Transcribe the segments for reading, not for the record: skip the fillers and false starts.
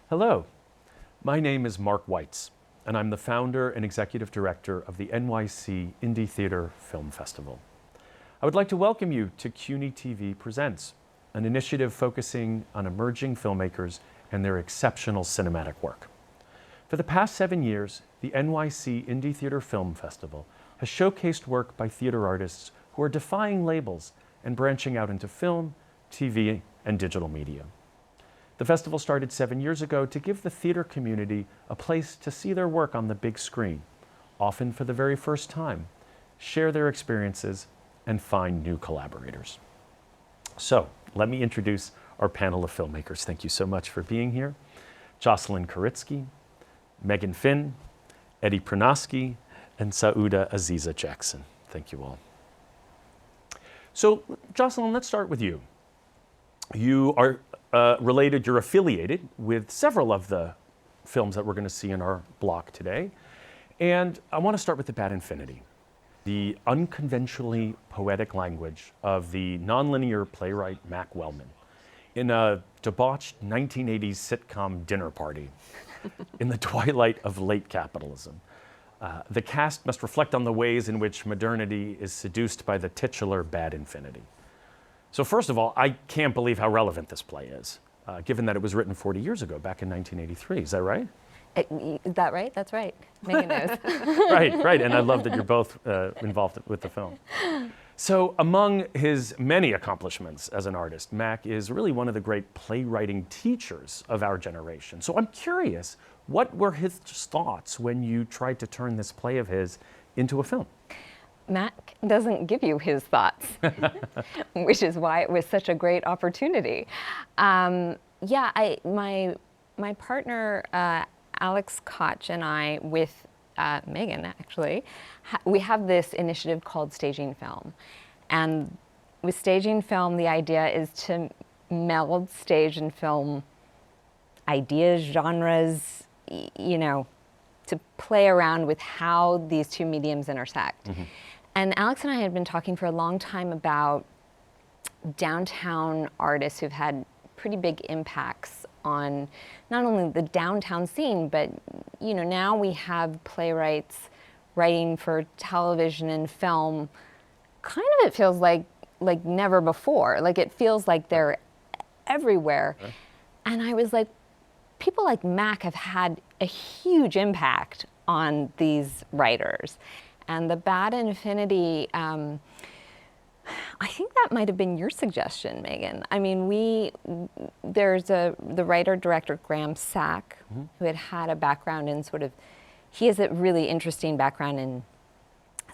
Hello, my name is Marc Weitz, and I'm the founder and executive director of the NYC Indie Theater Film Festival. I would like to welcome you to CUNY TV Presents, an initiative focusing on emerging filmmakers and their exceptional cinematic work. For the past 7 years, the NYC Indie Theater Film Festival has showcased work by theater artists who are defying labels and branching out into film, TV, and digital media. The festival started 7 years ago to give the theater community a place to see their work on the big screen, often for the very first time, share their experiences, and find new collaborators. So, let me introduce our panel of filmmakers. Thank you so much for being here. Jocelyn Kuritsky, Meghan Finn, Prunoske, and Sauda Aziza Jackson. Thank you all. So, Jocelyn, let's start with you. You are you're affiliated with several of the films that we're going to see in our block today. And I want to start with The Bad Infinity, the unconventionally poetic language of the nonlinear playwright Mac Wellman in a debauched 1980s sitcom dinner party in the twilight of late capitalism. The cast must reflect on the ways in which modernity is seduced by the titular Bad Infinity. So first of all, I can't believe how relevant this play is, given that it was written 40 years ago, back in 1983. Is that right? Is that right? That's right. Megan knows. Right. And I love that you're both involved with the film. So among his many accomplishments as an artist, Mac is really one of the great playwriting teachers of our generation. So I'm curious, what were his thoughts when you tried to turn this play of his into a film? Mac doesn't give you his thoughts, which is why it was such a great opportunity. My partner, Alex Koch, and I, with Megan actually, we have this initiative called Staging Film. And with Staging Film, the idea is to meld stage and film ideas, genres, to play around with how these two mediums intersect. Mm-hmm. And Alex and I had been talking for a long time about downtown artists who've had pretty big impacts on not only the downtown scene, but now we have playwrights writing for television and film. Kind of it feels like never before. Like it feels like they're everywhere. Okay. And I was like, people like Mac have had a huge impact on these writers. And The Bad Infinity, I think that might have been your suggestion, Megan. I mean, there's the writer-director Graham Sack, mm-hmm. who had a background in he has a really interesting background in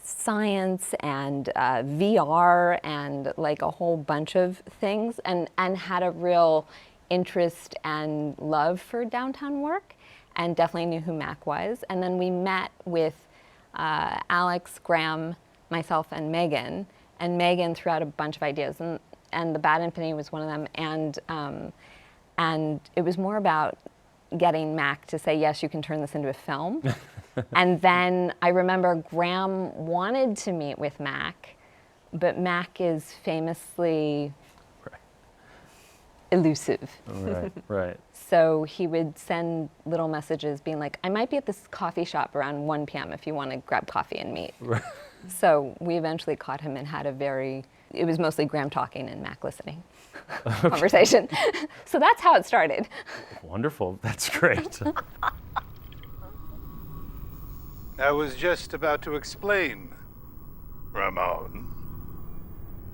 science and VR and like a whole bunch of things, and had a real interest and love for downtown work, and definitely knew who Mac was. And then we met with Alex, Graham, myself, and Megan threw out a bunch of ideas, and The Bad Infinity was one of them. And it was more about getting Mac to say, yes, you can turn this into a film. And then I remember Graham wanted to meet with Mac, but Mac is famously elusive. Right. So he would send little messages being like, I might be at this coffee shop around 1 p.m. if you want to grab coffee and meet. Right. So we eventually caught him and had it was mostly Graham talking and Mac listening conversation. So that's how it started. Wonderful. That's great. I was just about to explain, Ramon,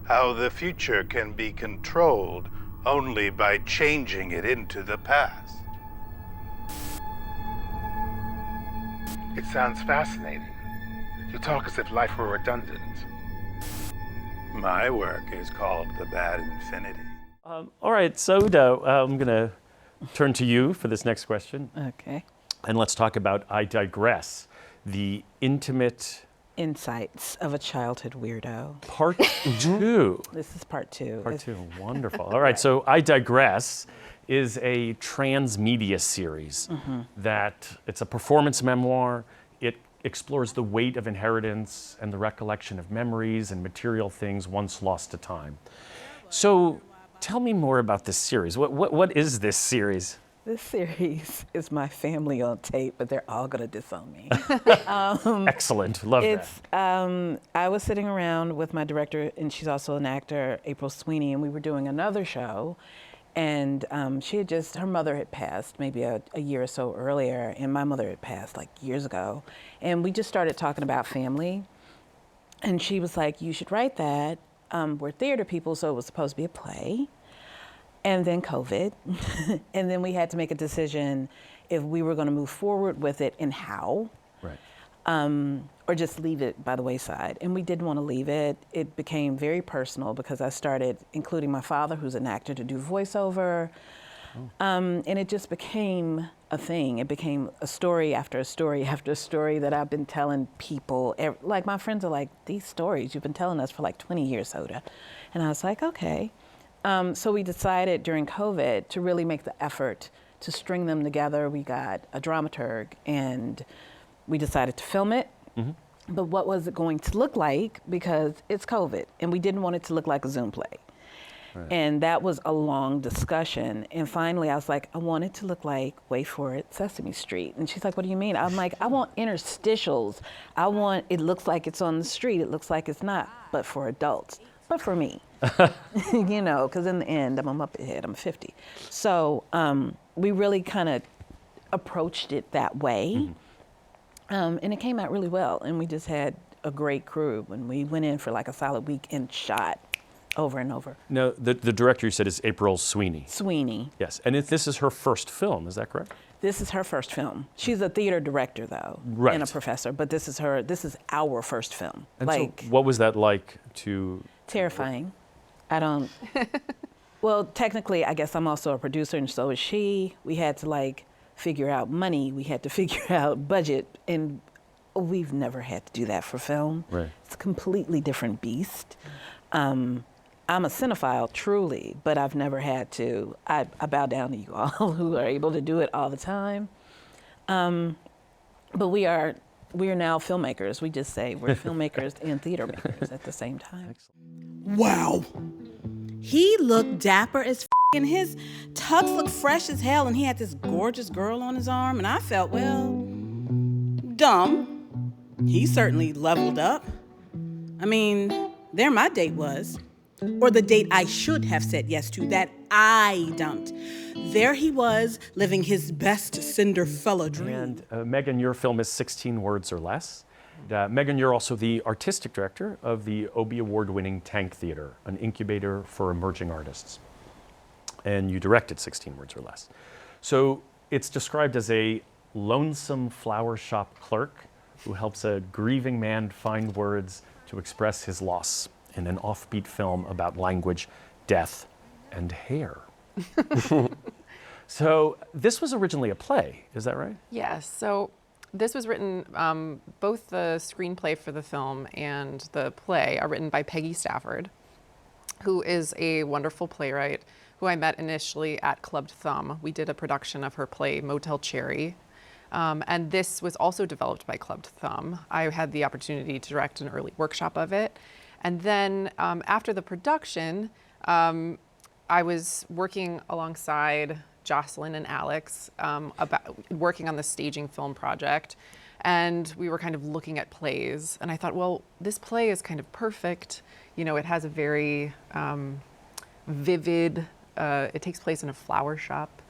how the future can be controlled only by changing it into the past. It sounds fascinating. You talk as if life were redundant. My work is called The Bad Infinity. All right, Sauda, I'm going to turn to you for this next question. Okay. And let's talk about I Digress, the intimate insights of a childhood weirdo. Part 2. This is part 2. Part 2, wonderful. All right, so I Digress is a transmedia series that it's a performance memoir. It explores the weight of inheritance and the recollection of memories and material things once lost to time. So tell me more about this series. What is this series? This series is my family on tape, but they're all gonna disown me. Excellent, love that. I was sitting around with my director, and she's also an actor, April Sweeney, and we were doing another show. And her mother had passed maybe a year or so earlier, and my mother had passed like years ago. And we just started talking about family. And she was like, you should write that. We're theater people, so it was supposed to be a play. And then COVID. And then we had to make a decision if we were gonna move forward with it and how. Right. Or just leave it by the wayside. And we didn't want to leave it. It became very personal because I started including my father, who's an actor, to do voiceover. And it just became a thing. It became a story after a story after a story that I've been telling people. Like my friends are like, these stories, you've been telling us for like 20 years, Sauda. And I was like, okay. So we decided during COVID to really make the effort to string them together. We got a dramaturg and we decided to film it. Mm-hmm. But what was it going to look like? Because it's COVID and we didn't want it to look like a Zoom play. Right. And that was a long discussion. And finally I was like, I want it to look like, wait for it, Sesame Street. And she's like, what do you mean? I'm like, I want interstitials. It looks like it's on the street. It looks like it's not, but for adults, but for me. You know, because in the end, I'm a Muppet head, I'm 50. So we really kind of approached it that way. Mm-hmm. And it came out really well. And we just had a great crew. And we went in for like a solid week and shot over and over. Now, the director you said is April Sweeney. Sweeney. Yes, and this is her first film, is that correct? This is her first film. She's a theater director though, right, and a professor, but this is our first film. And so what was that like to? Terrifying. Well, technically, I guess I'm also a producer and so is she. We had to like figure out money, we had to figure out budget, and we've never had to do that for film. Right. It's a completely different beast. I'm a cinephile, truly, but I've never had to. I bow down to you all who are able to do it all the time. But we are now filmmakers. We just say we're filmmakers and theater makers at the same time. Wow. He looked dapper as and his tux looked fresh as hell, and he had this gorgeous girl on his arm, and I felt, well, dumb. He certainly leveled up. I mean, there my date was. Or the date I should have said yes to, that I dumped. There he was, living his best Cinderfella dream. And Meghan, your film is 16 words or less. Meghan, you're also the artistic director of the Obie Award-winning Tank Theater, an incubator for emerging artists. And you directed 16 words or less. So it's described as a lonesome flower shop clerk who helps a grieving man find words to express his loss in an offbeat film about language, death, and hair. So this was originally a play, is that right? Yes. So this was written, both the screenplay for the film and the play are written by Peggy Stafford, who is a wonderful playwright who I met initially at Clubbed Thumb. We did a production of her play, Motel Cherry. And this was also developed by Clubbed Thumb. I had the opportunity to direct an early workshop of it. And then after the production, I was working alongside Jocelyn and Alex working on the staging film project. And we were kind of looking at plays. And I thought, well, this play is kind of perfect. You know, it has a very vivid, it takes place in a flower shop.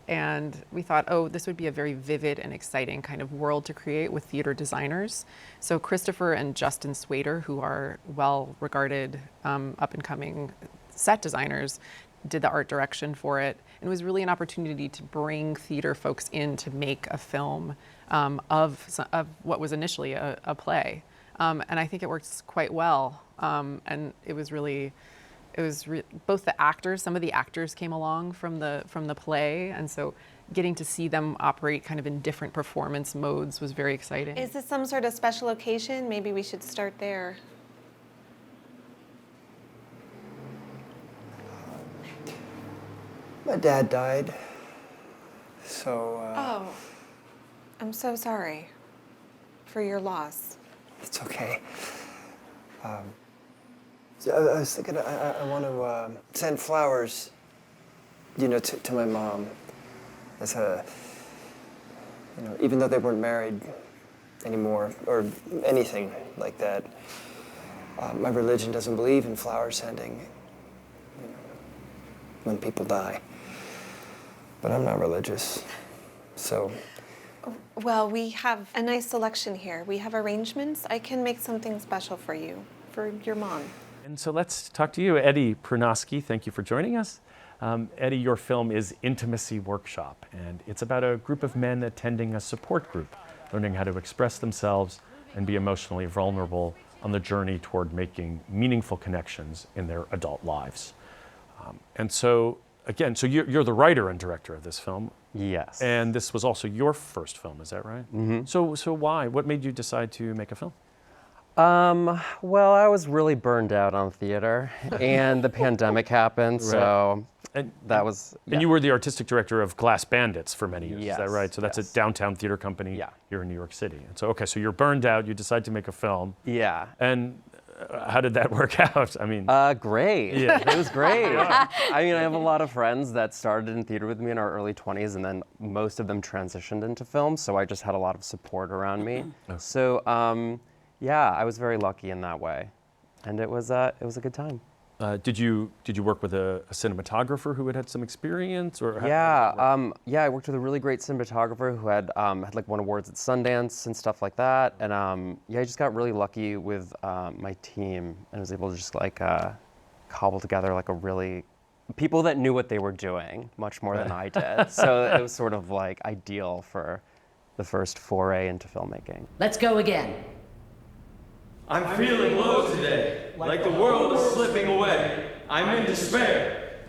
And we thought, oh, this would be a very vivid and exciting kind of world to create with theater designers. So Christopher and Justin Swader, who are well-regarded up-and-coming set designers, did the art direction for it. And it was really an opportunity to bring theater folks in to make a film of what was initially a play. And I think it works quite well. And it was really, both the actors, some of the actors came along from the play, and so getting to see them operate kind of in different performance modes was very exciting. Is this some sort of special occasion? Maybe we should start there. My dad died, so... Oh, I'm so sorry for your loss. It's okay. So I was thinking I want to send flowers, you know, to my mom. as a, you know, even though they weren't married anymore or anything like that, my religion doesn't believe in flower sending, you know, when people die. But I'm not religious, so. Well, we have a nice selection here. We have arrangements. I can make something special for you, for your mom. And so let's talk to you, Eddie Prunoske. Thank you for joining us. Eddie, your film is Intimacy Workshop, and it's about a group of men attending a support group, learning how to express themselves and be emotionally vulnerable on the journey toward making meaningful connections in their adult lives. And so, again, so you're the writer and director of this film. Yes. And this was also your first film, is that right? Mm-hmm. So why? What made you decide to make a film? Well, I was really burned out on theater, and the pandemic happened, Right. so And that was. And you were the artistic director of Glass Bandits for many years, Yes, is that right? So that's yes. a downtown theater company here in New York City. And so, okay, so you're burned out, you decide to make a film. Yeah. And how did that work out? I mean, great. Yeah. It was great. I mean, I have a lot of friends that started in theater with me in our early 20s, and then most of them transitioned into film, so I just had a lot of support around me. So, yeah, I was very lucky in that way, and it was a good time. Did you work with a cinematographer who had some experience, or I worked with a really great cinematographer who had like won awards at Sundance and stuff like that, and I just got really lucky with my team and was able to just like cobble together like a really people that knew what they were doing much more than I did. So it was sort of like ideal for the first foray into filmmaking. Let's go again. I'm feeling low today, like the world is slipping away. I'm in despair.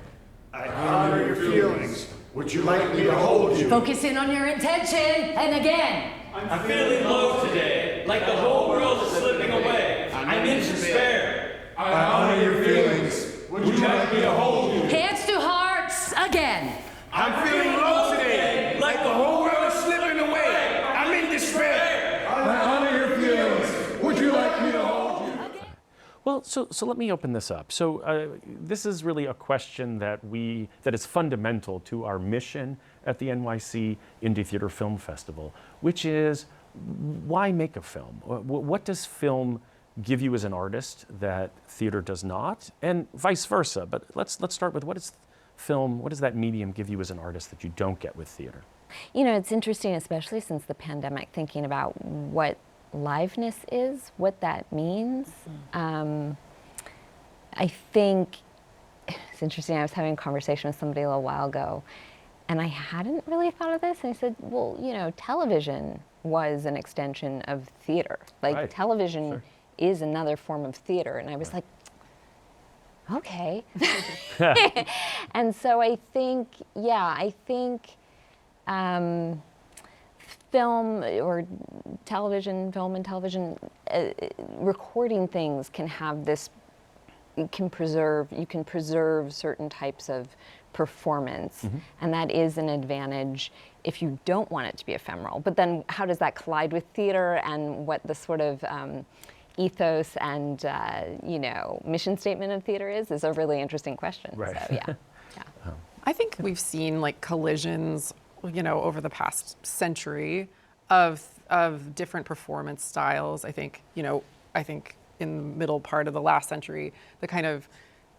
I honor your feelings. Would you like me to hold you? Focus in on your intention, and again. I'm feeling low today, like the whole world is slipping away. I'm in despair. I honor your feelings. Would you like me to hold you? Hands to hearts, again. I'm feeling low today, like the whole world is slipping away. I'm in despair. I honor your feelings. Would you like me to hold you? Well, so let me open this up. So this is really a question that is fundamental to our mission at the NYC Indie Theater Film Festival, which is why make a film? What does film give you as an artist that theater does not, and vice versa? But let's start with what does that medium give you as an artist that you don't get with theater? You know, it's interesting, especially since the pandemic, thinking about what liveness is, what that means. I think it's interesting. I was having a conversation with somebody a little while ago, and I hadn't really thought of this. And I said, well, you know, television was an extension of theater. Like television is another form of theater. And I was like, okay. And so I think, film and television, recording things can have this, you can preserve certain types of performance, and that is an advantage if you don't want it to be ephemeral. But then how does that collide with theater, and what the sort of ethos and mission statement of theater is a really interesting question. Right. So yeah. I think we've seen like collisions, over the past century of different performance styles. I think in the middle part of the last century, the kind of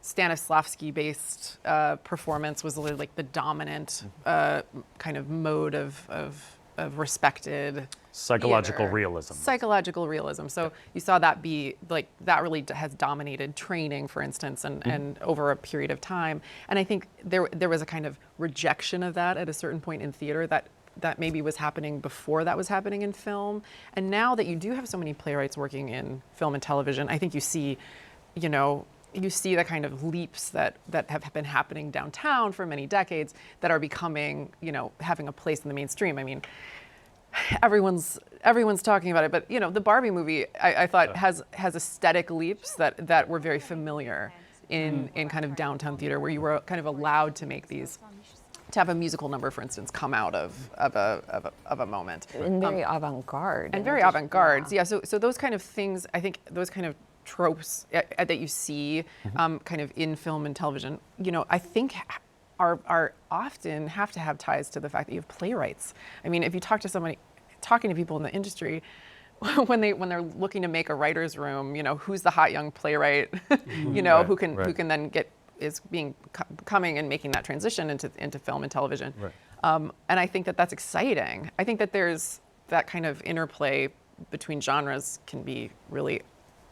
Stanislavski-based performance was really like the dominant kind of mode of respected psychological theater. realism. Psychological realism. So you saw that be like that really has dominated training, for instance, and over a period of time. And I think there was a kind of rejection of that at a certain point in theater that maybe was happening before that was happening in film. And now that you do have so many playwrights working in film and television, I think you see the kind of leaps that have been happening downtown for many decades that are becoming, having a place in the mainstream. I mean, everyone's talking about it, but the Barbie movie I thought has aesthetic leaps that were very familiar in kind of downtown theater, where you were kind of allowed to make these, to have a musical number, for instance, come out of a moment. And very avant-garde. And very avant-garde. Yeah. So those kind of things, I think those kind of tropes that you see kind of in film and television, I think are often have to have ties to the fact that you have playwrights. I mean, if you talk to somebody, talking to people in the industry, when they're looking to make a writer's room, who's the hot young playwright, Right, who can right. then coming and making that transition into film and television. Right. And I think that that's exciting. I think that there's that kind of interplay between genres can be really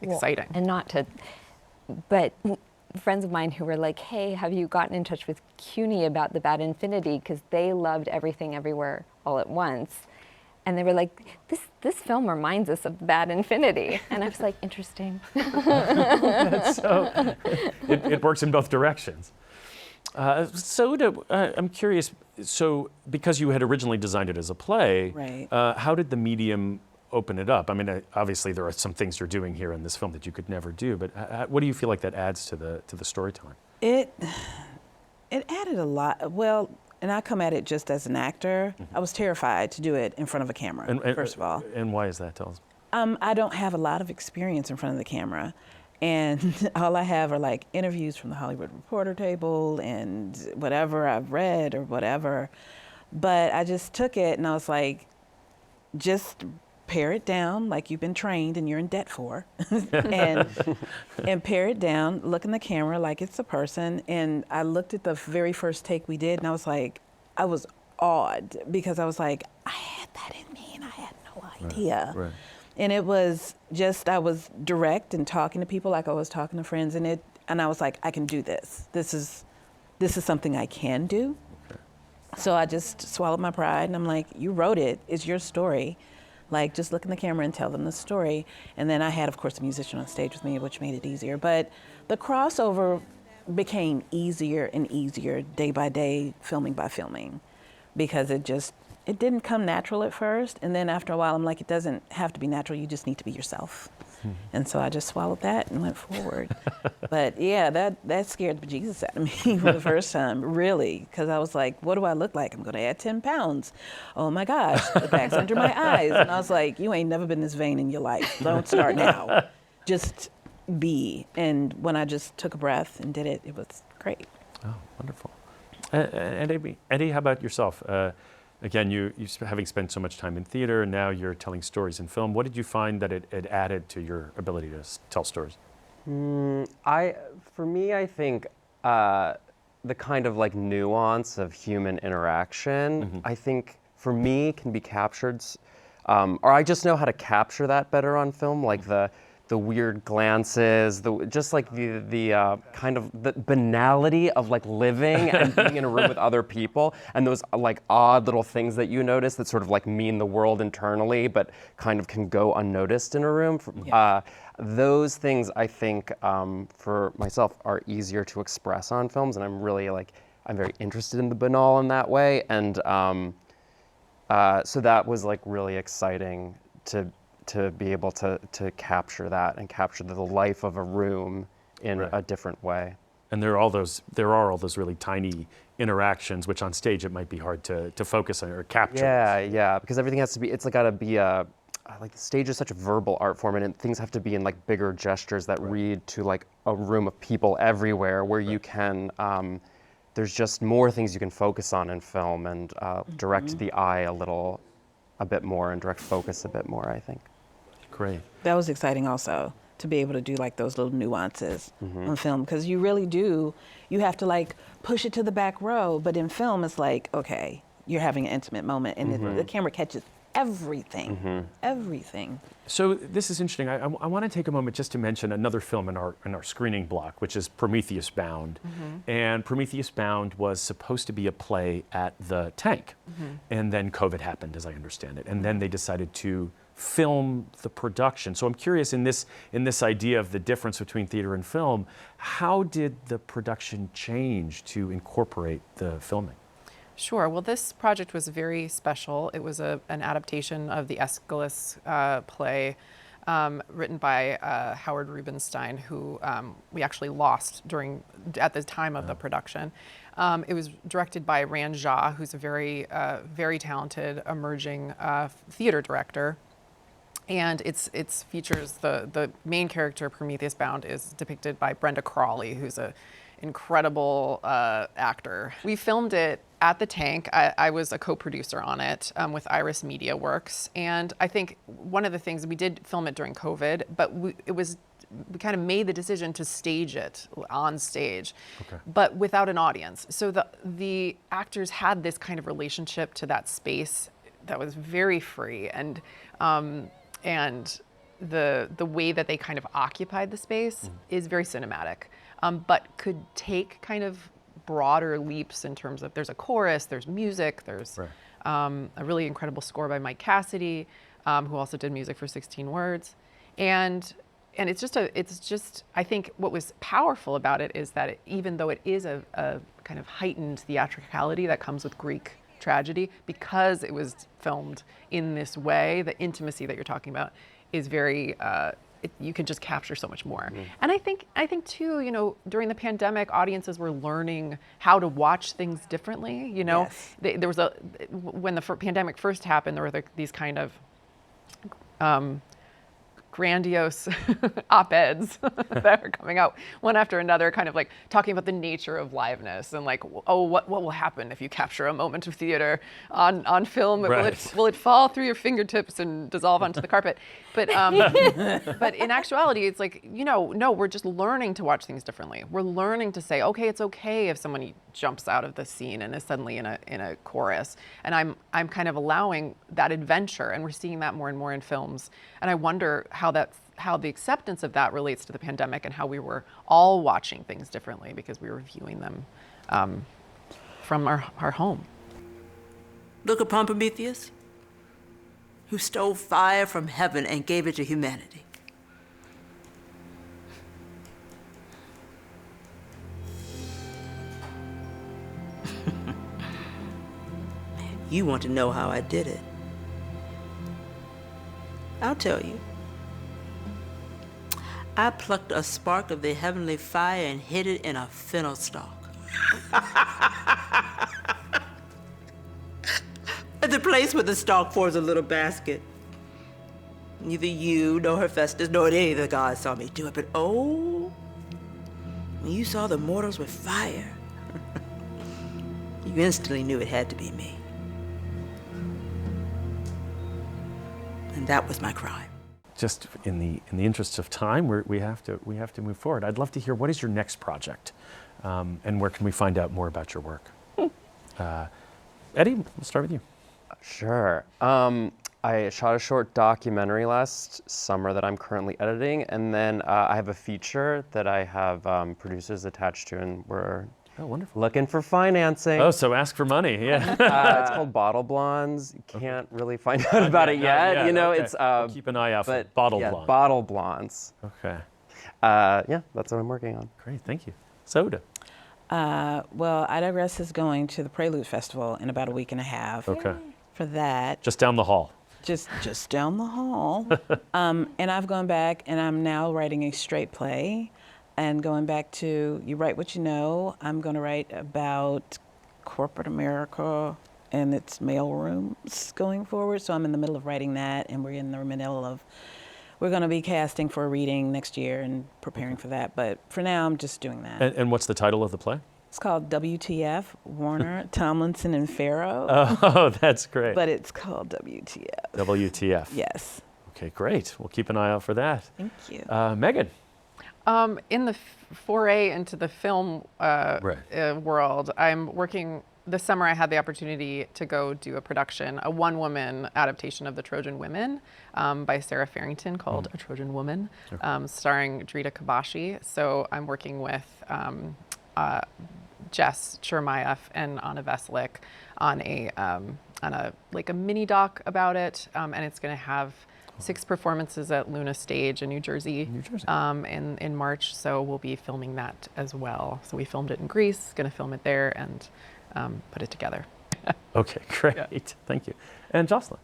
exciting. But friends of mine who were like, hey, have you gotten in touch with CUNY about the Bad Infinity? Because they loved Everything Everywhere All at Once. And they were like, this film reminds us of Bad Infinity. And I was like, interesting. So it works in both directions. Sauda, I'm curious, so because you had originally designed it as a play, Right. How did the medium open it up? I mean, obviously there are some things you're doing here in this film that you could never do, but what do you feel like that adds to the storytelling? It added a lot. Well, and I come at it just as an actor. I was terrified to do it in front of a camera, first of all. And why is that? Tell us. I don't have a lot of experience in front of the camera. And all I have are like interviews from the Hollywood Reporter table and whatever I've read or whatever. But I just took it and I was like, just pare it down like you've been trained and you're in debt for. and pare it down, look in the camera like it's a person. And I looked at the very first take we did and I was like, I was awed because I was like, I had that in me and I had no idea. Right. And it was just, I was direct and talking to people like I was talking to friends, and I was like, I can do this. This is something I can do. Okay. So I just swallowed my pride, and I'm like, you wrote it. It's your story. Like, just look in the camera and tell them the story. And then I had, of course, a musician on stage with me, which made it easier. But the crossover became easier and easier day by day, filming by filming, because it didn't come natural at first, and then after a while, I'm like, it doesn't have to be natural, you just need to be yourself. And so I just swallowed that and went forward. But yeah, that scared the bejesus out of me for the first time, really, because I was like, what do I look like? I'm gonna add 10 pounds. Oh my gosh, the bag's under my eyes. And I was like, you ain't never been this vain in your life. Don't start now. Just be. And when I just took a breath and did it, it was great. Oh, wonderful. And Eddie, how about yourself? Again, you having spent so much time in theater, and now you're telling stories in film. What did you find that it added to your ability to tell stories? For me, I think the kind of like nuance of human interaction, I think for me can be captured, or I just know how to capture that better on film, like the weird glances, just like the kind of the banality of like living and being in a room with other people, and those like odd little things that you notice that sort of like mean the world internally, but kind of can go unnoticed in a room. Those things I think for myself are easier to express on films, and I'm very interested in the banal in that way, and so that was like really exciting to be able to capture that and capture the life of a room in a different way. And there are all those really tiny interactions, which on stage it might be hard to focus on or capture. Yeah, because everything has to be, it's like gotta be like the stage is such a verbal art form, and things have to be in like bigger gestures that read to like a room of people everywhere, where you can, there's just more things you can focus on in film and direct the eye a bit more and direct focus a bit more, I think. Great. That was exciting also, to be able to do like those little nuances on film, because you really do, you have to like push it to the back row, but in film it's like, okay, you're having an intimate moment and the camera catches everything, everything. So this is interesting. I want to take a moment just to mention another film in our screening block, which is Prometheus Bound. And Prometheus Bound was supposed to be a play at the Tank, and then COVID happened, as I understand it, and then they decided to film the production. So I'm curious, in this idea of the difference between theater and film, how did the production change to incorporate the filming? Sure. Well, this project was very special. It was an adaptation of the Aeschylus play written by Howard Rubinstein, who we actually lost at the time of the production. It was directed by Ran Jha, who's a very, very talented emerging theater director. And it features the main character, Prometheus Bound, is depicted by Brenda Crawley, who's incredible actor. We filmed it at the Tank. I was a co-producer on it with Iris Media Works. And I think one of the things, we did film it during COVID, but we kind of made the decision to stage it on stage, but without an audience. So the actors had this kind of relationship to that space that was very free, and the way that they kind of occupied the space is very cinematic, but could take kind of broader leaps in terms of, there's a chorus, there's music, there's a really incredible score by Mike Cassidy, who also did music for 16 Words. And it's just, I think what was powerful about it is that even though it is a kind of heightened theatricality that comes with Greek tragedy, because it was filmed in this way, the intimacy that you're talking about is very, you can just capture so much more. And I think too, you know, during the pandemic, audiences were learning how to watch things differently. You know, there was when the pandemic first happened, there were these kind of grandiose op-eds that were coming out one after another, kind of like talking about the nature of liveness and like, oh, what will happen if you capture a moment of theater on film? Will it fall through your fingertips and dissolve onto the carpet? But but in actuality, it's like, you know, no, we're just learning to watch things differently. We're learning to say, okay, it's okay if someone jumps out of the scene and is suddenly in a chorus, and I'm kind of allowing that adventure, and we're seeing that more and more in films. And I wonder how the acceptance of that relates to the pandemic, and how we were all watching things differently because we were viewing them from our home. Look upon Prometheus, who stole fire from heaven and gave it to humanity. You want to know how I did it? I'll tell you. I plucked a spark of the heavenly fire and hid it in a fennel stalk. At the place where the stalk forms a little basket. Neither you, nor Hephaestus, nor any of the gods saw me do it, but oh, when you saw the mortals with fire, you instantly knew it had to be me. And that was my crime. Just in the interest of time, we have to move forward. I'd love to hear, what is your next project, and where can we find out more about your work? Eddie, we'll start with you. Sure. I shot a short documentary last summer that I'm currently editing, and then I have a feature that I have producers attached to, and we're looking for financing. Oh, so ask for money, yeah. It's called Bottle Blondes. You can't really find out about it yet. You know, it's we'll keep an eye out for Bottle Blondes. Bottle Blondes. Okay. Yeah, that's what I'm working on. Great, thank you. Sauda. Well, I Digress is going to the Prelude Festival in about a week and a half. Okay. For that. Just down the hall. Just down the hall. And I've gone back, and I'm now writing a straight play, and going back to You Write What You Know. I'm going to write about corporate America and its mailrooms going forward. So I'm in the middle of writing that, and we're in the middle of, we're going to be casting for a reading next year and preparing for that. But for now, I'm just doing that. And what's the title of the play? It's called WTF, Warner, Tomlinson, and Farrow. Oh, that's great. But it's called WTF. WTF. Yes. Okay, great. We'll keep an eye out for that. Thank you. Meghan. In the foray into the film world, I'm working, this summer I had the opportunity to go do a production, a one-woman adaptation of The Trojan Women by Sarah Farrington called A Trojan Woman, starring Drita Kabashi. So I'm working with Jess Chermayeff and Anna Veslik on a mini doc about it, and it's going to have 6 performances at Luna Stage in New Jersey, in March. So we'll be filming that as well. So we filmed it in Greece, going to film it there, and put it together. Okay, great. Yeah. Thank you. And Jocelyn.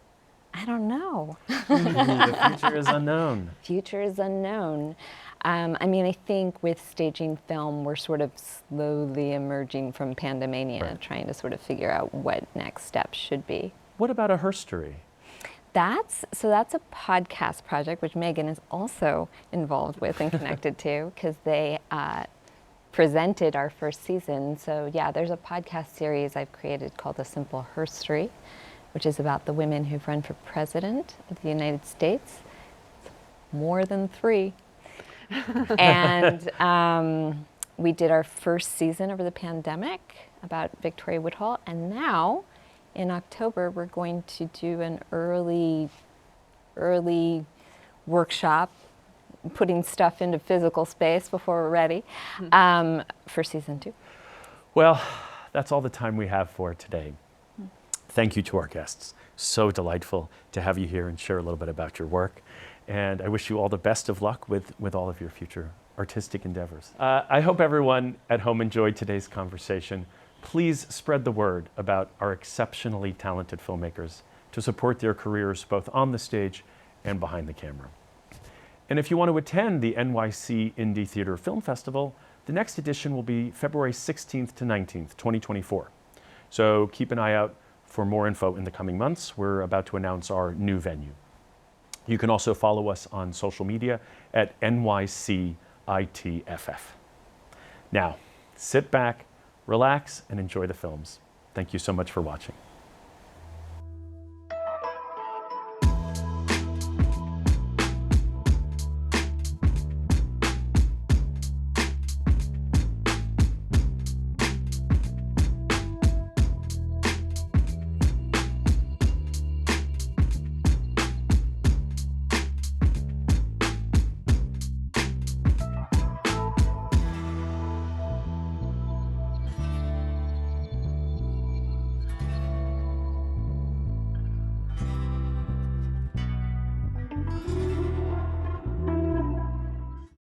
I don't know. The future is unknown. Future is unknown. I mean, I think with staging film, we're sort of slowly emerging from pandemania, trying to sort of figure out what next steps should be. What about a herstory? That's a podcast project, which Meghan is also involved with and connected to, because they presented our first season. So yeah, there's a podcast series I've created called A Simple Herstory, which is about the women who've run for president of the United States. More than 3. And we did our first season over the pandemic about Victoria Woodhull. And now in October, we're going to do an early workshop, putting stuff into physical space before we're ready for season 2. Well, that's all the time we have for today. Thank you to our guests. So delightful to have you here and share a little bit about your work. And I wish you all the best of luck with all of your future artistic endeavors. I hope everyone at home enjoyed today's conversation. Please spread the word about our exceptionally talented filmmakers to support their careers both on the stage and behind the camera. And if you want to attend the NYC Indie Theater Film Festival, the next edition will be February 16th to 19th, 2024. So keep an eye out for more info in the coming months. We're about to announce our new venue. You can also follow us on social media at NYC ITFF. Now, sit back, relax, and enjoy the films. Thank you so much for watching.